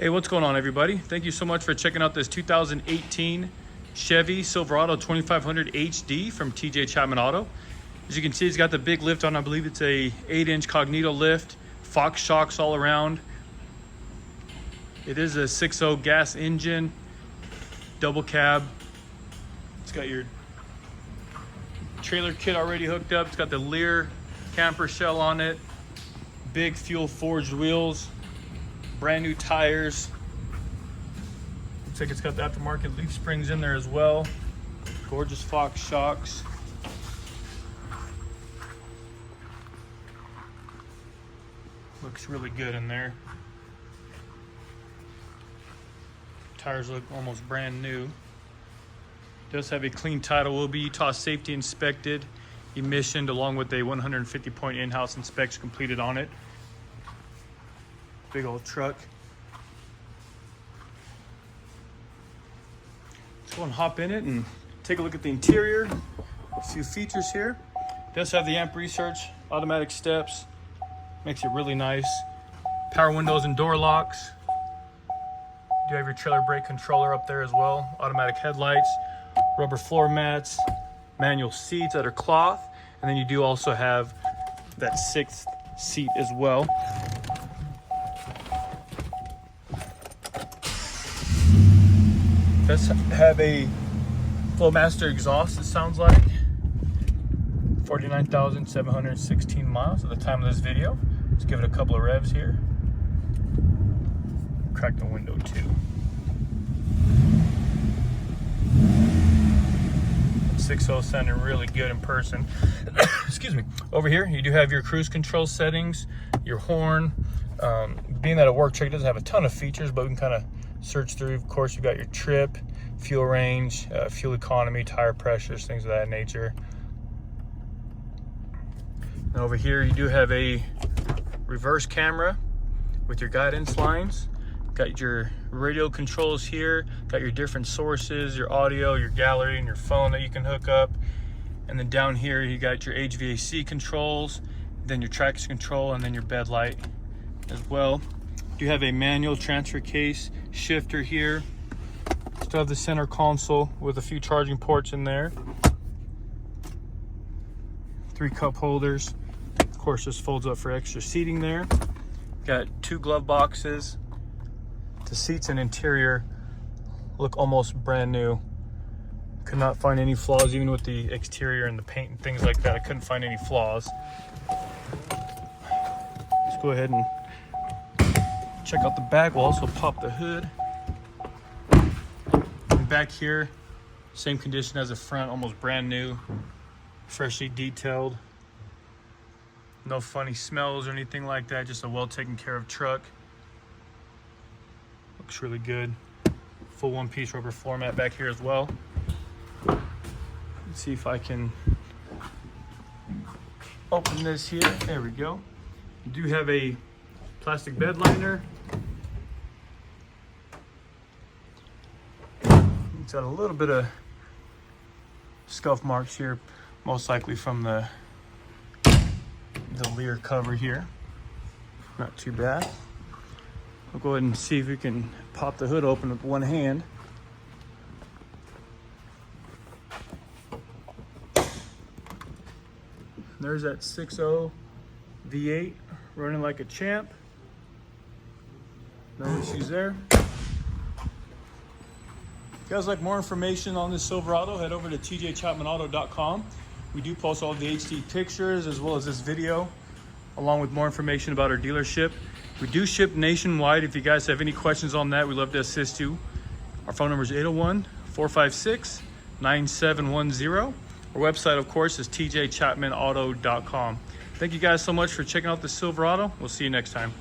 Hey, what's going on, everybody? Thank you so much for checking out this 2018 Chevy Silverado 2500 HD from TJ Chapman Auto. As you can see, it's got the big lift on. I believe it's a 8-inch Cognito lift, Fox shocks all around. It is a 6.0 gas engine, double cab. It's got your trailer kit already hooked up. It's got the Lear camper shell on it, big fuel forged wheels, brand new tires. Looks like it's got the aftermarket leaf springs in there as well. Gorgeous Fox shocks. Looks really good in there. Tires look almost brand new. Does have a clean title, will be Utah safety inspected, emissioned, along with a 150-point in-house inspection completed on it. Big old truck. Let's go and hop in it and take a look at the interior. A few features here. It does have the amp research, automatic steps, makes it really nice. Power windows and door locks. You do have your trailer brake controller up there as well. Automatic headlights, rubber floor mats, manual seats that are cloth, and then you do also have that 6th seat as well. Does have a Flowmaster exhaust, it sounds like. 49,716 miles at the time of this video. Let's give it a couple of revs here. Crack the window too. 6.0 sounding really good in person. Excuse me. Over here, you do have your cruise control settings, your horn. Being that a work truck, it doesn't have a ton of features, but we can kind of search through. Of course, you've got your trip, fuel range, fuel economy, tire pressures, things of that nature. And over here, you do have a reverse camera with your guidance lines. Got your radio controls here, got your different sources, your audio, your gallery, and your phone that you can hook up. And then down here, you got your HVAC controls, then your traction control, and then your bed light as well. You have a manual transfer case shifter here. Still have the center console with a few charging ports in there. 3 cup holders. Of course, this folds up for extra seating there. Got 2 glove boxes. The seats and interior look almost brand new. Could not find any flaws, even with the exterior and the paint and things like that. I couldn't find any flaws. Let's go ahead and check out the back. We'll also pop the hood. And back here, same condition as the front, almost brand new, freshly detailed. No funny smells or anything like that, just a well taken care of truck. Looks really good. Full one-piece rubber floor mat back here as well. Let's see if I can open this here. There we go. You do have a plastic bed liner. It's got a little bit of scuff marks here, most likely from the Lear cover here. Not too bad. We'll go ahead and see if we can pop the hood open with one hand. There's that 6.0 V8 running like a champ. No issues there. If you guys like more information on this Silverado, head over to tjchapmanauto.com. We do post all the HD pictures as well as this video, along with more information about our dealership. We do ship nationwide. If you guys have any questions on that, we'd love to assist you. Our phone number is 801-456-9710. Our website, of course, is tjchapmanauto.com. Thank you guys so much for checking out the Silverado. We'll see you next time.